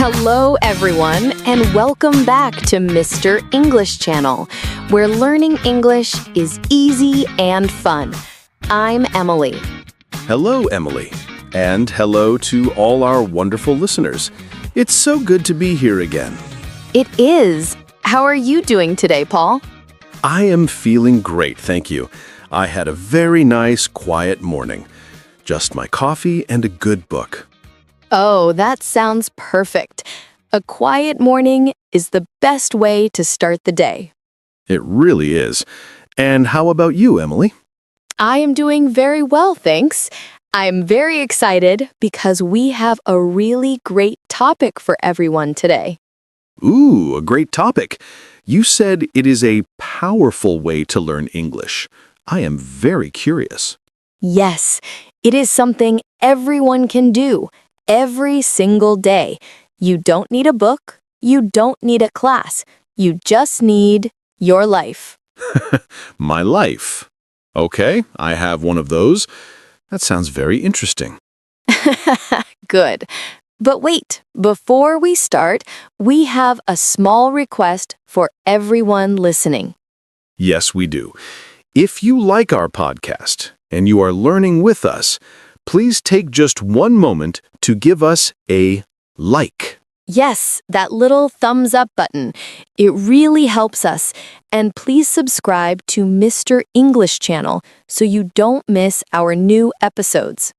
Hello, everyone, and welcome back to Mr. English Channel, where learning English is easy and fun. I'm Emily. Hello, Emily. And hello to all our wonderful listeners. It's so good to be here again. It is. How are you doing today, Paul? I am feeling great, thank you. I had a very nice, quiet morning. Just my coffee and a good book. Oh, that sounds perfect. A quiet morning is the best way to start the day. It really is. And how about you, Emily? I am doing very well, thanks. I'm very excited because we have a really great topic for everyone today. Ooh, a great topic. You said it is a powerful way to learn English. I am very curious. Yes, it is something everyone can do every single day. You don't need a book. You don't need a class. You just need your life. My life. Okay, I have one of those. That sounds very interesting. Good. But wait, before we start, we have a small request for everyone listening. Yes, we do. If you like our podcast and you are learning with us, please take just one moment to give us a like. Yes, that little thumbs up button. It really helps us. And please subscribe to Mr. English Channel so you don't miss our new episodes.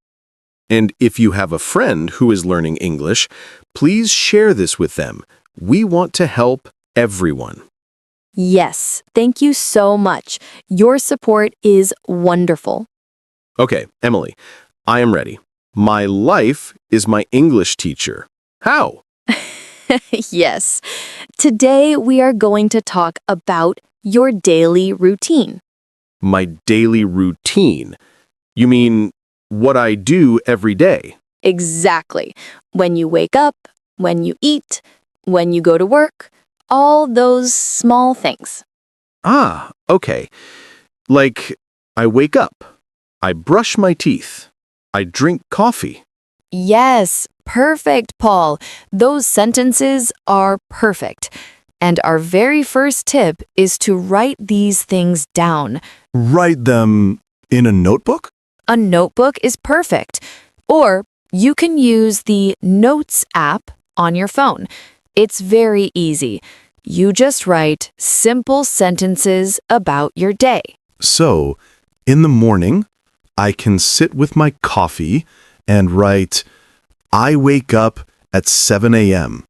And if you have a friend who is learning English, please share this with them. We want to help everyone. Yes, thank you so much. Your support is wonderful. Okay, Emily, I am ready. My life is my English teacher. How? Yes. Today we are going to talk about your daily routine. My daily routine. You mean what I do every day? Exactly. When you wake up, when you eat, when you go to work, all those small things. Ah, okay. Like, I wake up. I brush my teeth. I drink coffee. Yes, perfect, Paul. Those sentences are perfect. And our very first tip is to write these things down. Write them in a notebook? A notebook is perfect. Or you can use the Notes app on your phone. It's very easy. You just write simple sentences about your day. So, in the morning, I can sit with my coffee and write, I wake up at 7 a.m.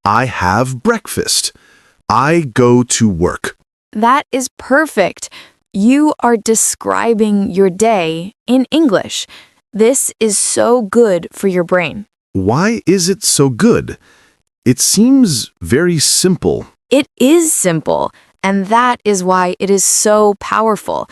I have breakfast. I go to work. That is perfect. You are describing your day in English. This is so good for your brain. Why is it so good? It seems very simple. It is simple, and that is why it is so powerful.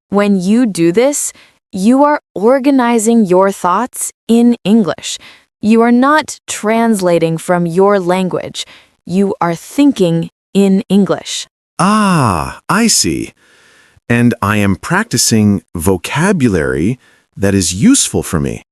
When you do this, you are organizing your thoughts in English. You are not translating from your language. You are thinking in English. Ah, I see. And I am practicing vocabulary that is useful for me.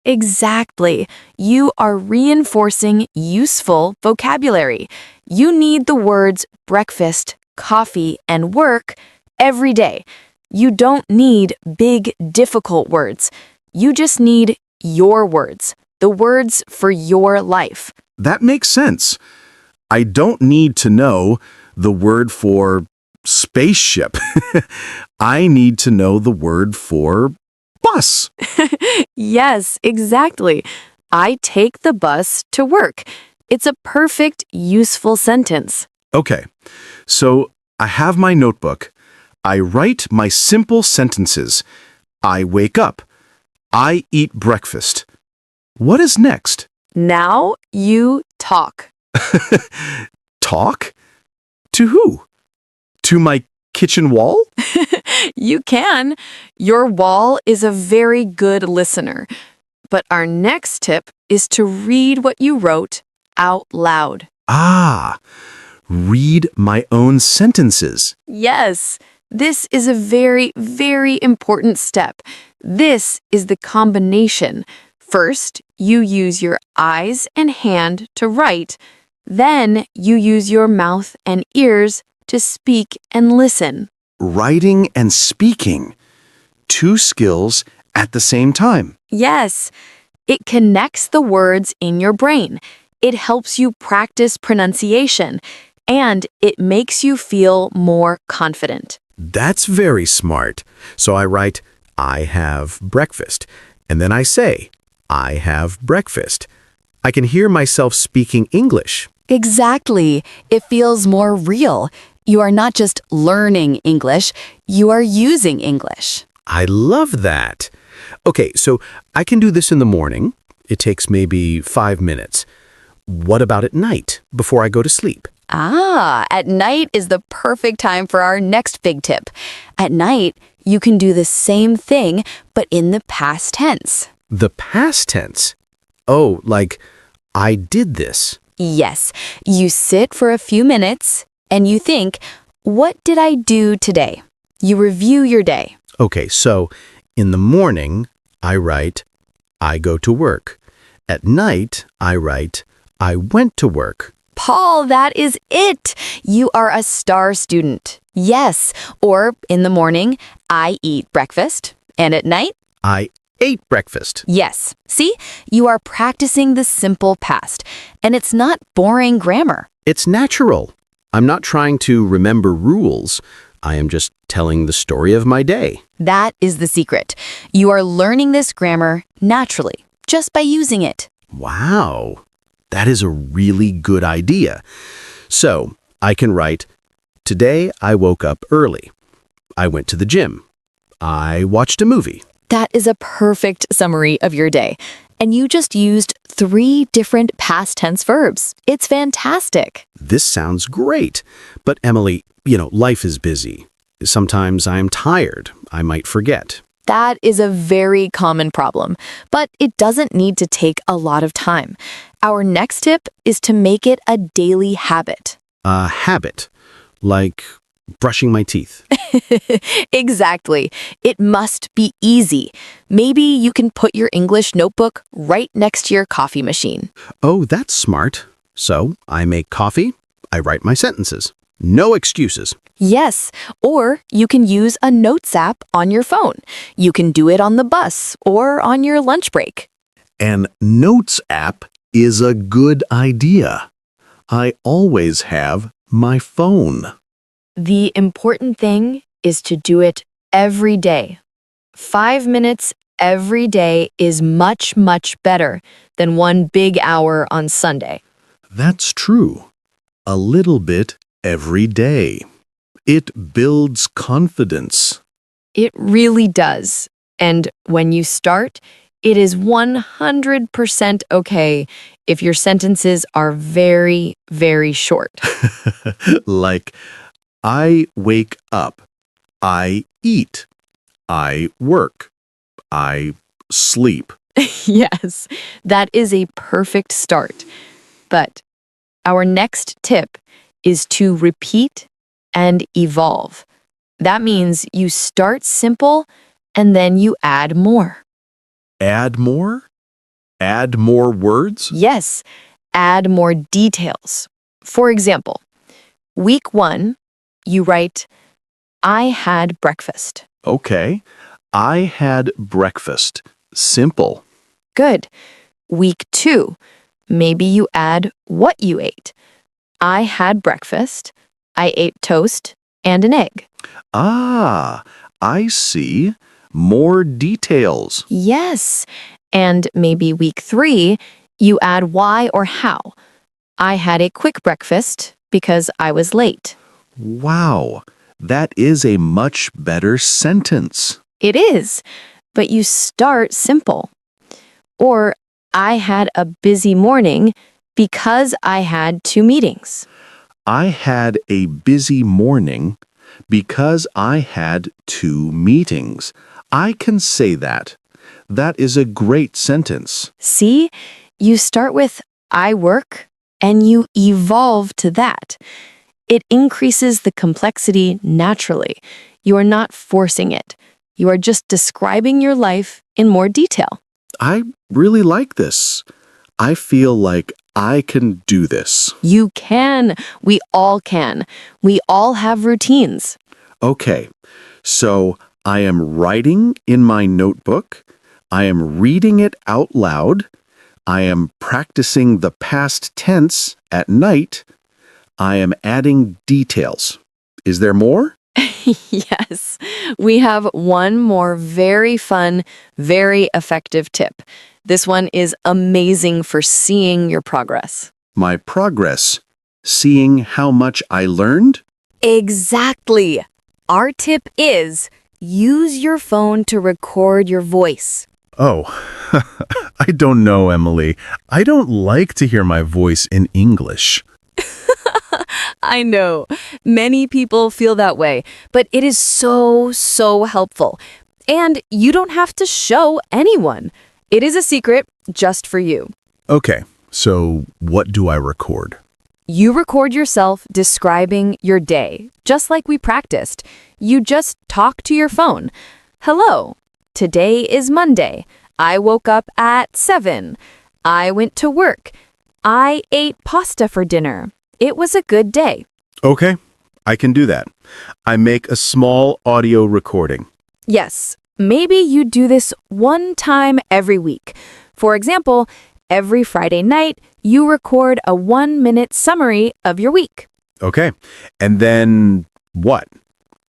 Exactly. You are reinforcing useful vocabulary. You need the words breakfast, coffee, and work every day. You don't need big, difficult words. You just need your words, the words for your life. That makes sense. I don't need to know the word for spaceship. I need to know the word for bus. Yes, exactly. I take the bus to work. It's a perfect, useful sentence. Okay, so I have my notebook. I write my simple sentences. I wake up. I eat breakfast. What is next? Now you talk. Talk? To who? To my kitchen wall? You can. Your wall is a very good listener. But our next tip is to read what you wrote out loud. Ah, read my own sentences. Yes, this is a very, very important step. This is the combination. First, you use your eyes and hand to write. Then, you use your mouth and ears to speak and listen. Writing and speaking. Two skills at the same time. Yes, it connects the words in your brain. It helps you practice pronunciation, and it makes you feel more confident. That's very smart. So I write, I have breakfast. And then I say, I have breakfast. I can hear myself speaking English. Exactly. It feels more real. You are not just learning English, you are using English. I love that. Okay, so I can do this in the morning. It takes maybe 5 minutes. What about at night, before I go to sleep? At night is the perfect time for our next big tip. At night, you can do the same thing, but in the past tense. The past tense. Oh, like, I did this. Yes, you sit for a few minutes and you think, what did I do today? You review your day. Okay, so in the morning, I write, I go to work. At night, I write, I went to work. Paul, that is it. You are a star student. Yes. Or in the morning, I eat breakfast. And at night, I ate breakfast. yes. See, you are practicing the simple past. And it's not boring grammar. It's natural. I'm not trying to remember rules. I am just telling the story of my day. That is the secret. You are learning this grammar naturally, just by using it. Wow, that is a really good idea. So I can write, today I woke up early. I went to the gym. I watched a movie. That is a perfect summary of your day. And you just used 3 different past tense verbs. It's fantastic. This sounds great. But Emily, life is busy. Sometimes I am tired. I might forget. That is a very common problem, but it doesn't need to take a lot of time. Our next tip is to make it a daily habit. A habit, like brushing my teeth. Exactly. It must be easy. Maybe you can put your English notebook right next to your coffee machine. Oh, that's smart. So I make coffee. I write my sentences. No excuses. Yes, or you can use a notes app on your phone. You can do it on the bus or on your lunch break. An notes app is a good idea. I always have my phone. The important thing is to do it every day. 5 minutes every day is much, much better than 1 big hour on Sunday. That's true. A little bit every day. It builds confidence. It really does. And when you start, it is 100% okay if your sentences are very, very short. Like, I wake up. I eat. I work. I sleep. Yes, that is a perfect start. But our next tip is to repeat and evolve. That means you start simple and then you add more. Add more? Add more words? Yes, add more details. For example, week 1, you write, I had breakfast. Okay. I had breakfast. Simple. Good. Week 2, maybe you add what you ate. I had breakfast. I ate toast and an egg. Ah, I see. More details. Yes. And maybe week 3, you add why or how. I had a quick breakfast because I was late. Wow, that is a much better sentence. It is, but you start simple. Or I had a busy morning because I had 2 meetings. I had a busy morning because I had 2 meetings. I can say that. That is a great sentence. See, you start with I work and you evolve to that. It increases the complexity naturally. You are not forcing it. You are just describing your life in more detail. I really like this. I feel like I can do this. You can. We all can. We all have routines. Okay, so I am writing in my notebook. I am reading it out loud. I am practicing the past tense at night. I am adding details. Is there more? Yes. We have one more very fun, very effective tip. This one is amazing for seeing your progress. My progress. Seeing how much I learned? Exactly. Our tip is use your phone to record your voice. Oh, I don't know, Emily. I don't like to hear my voice in English. I know. Many people feel that way, but it is so helpful. And you don't have to show anyone. It is a secret just for you. Okay, so what do I record? You record yourself describing your day, just like we practiced. You just talk to your phone. Hello, today is Monday. I woke up at 7. I went to work. I ate pasta for dinner. It was a good day. Okay, I can do that. I make a small audio recording. Yes, maybe you do this one time every week. For example, every Friday night, you record a 1-minute summary of your week. Okay, and then what?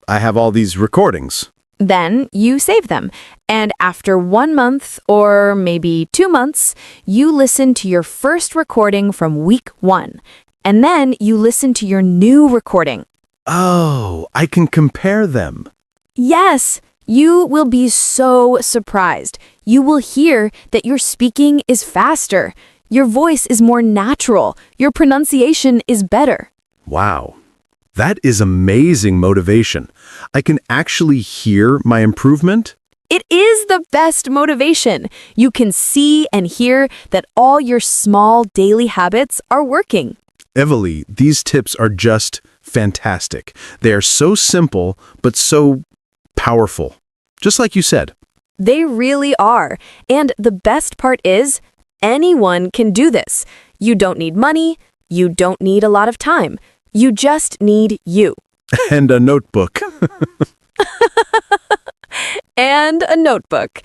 I have all these recordings. Then you save them. And after 1 month or maybe 2 months, you listen to your first recording from week 1. And then you listen to your new recording. Oh, I can compare them. Yes, you will be so surprised. You will hear that your speaking is faster. Your voice is more natural. Your pronunciation is better. Wow, that is amazing motivation. I can actually hear my improvement. It is the best motivation. You can see and hear that all your small daily habits are working. Evely, these tips are just fantastic. They are so simple, but so powerful. Just like you said. They really are. And the best part is, anyone can do this. You don't need money. You don't need a lot of time. You just need you. And a notebook. And a notebook.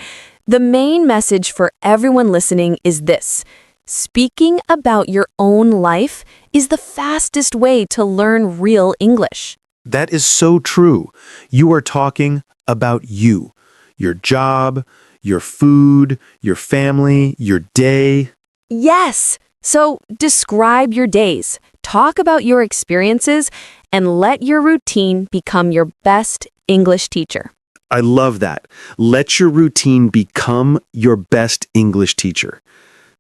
The main message for everyone listening is this. Speaking about your own life is the fastest way to learn real English. That is so true. You are talking about you, your job, your food, your family, your day. Yes. So describe your days, talk about your experiences, and let your routine become your best English teacher. I love that. Let your routine become your best English teacher.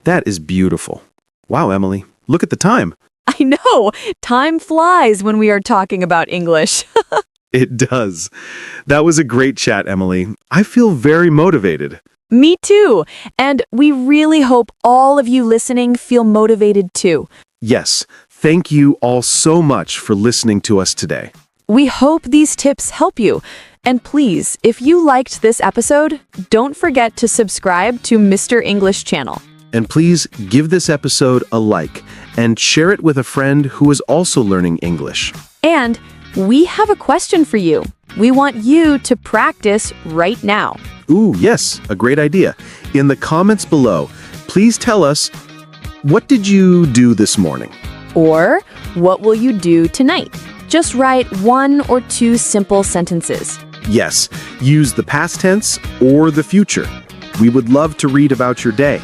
That is beautiful. Wow, Emily, look at the time. I know. Time flies when we are talking about English. It does. That was a great chat, Emily. I feel very motivated. Me too. And we really hope all of you listening feel motivated too. Yes, thank you all so much for listening to us today. We hope these tips help you. And please, if you liked this episode, don't forget to subscribe to Mr. English channel. And please give this episode a like and share it with a friend who is also learning English. And we have a question for you. We want you to practice right now. Ooh, yes, a great idea. In the comments below, please tell us, what did you do this morning? Or what will you do tonight? Just write 1 or 2 simple sentences. Yes, use the past tense or the future. We would love to read about your day.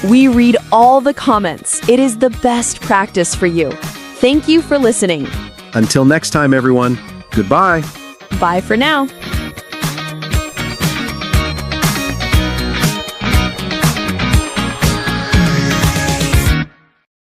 We read all the comments. It is the best practice for you. Thank you for listening. Until next time, everyone, goodbye. Bye for now.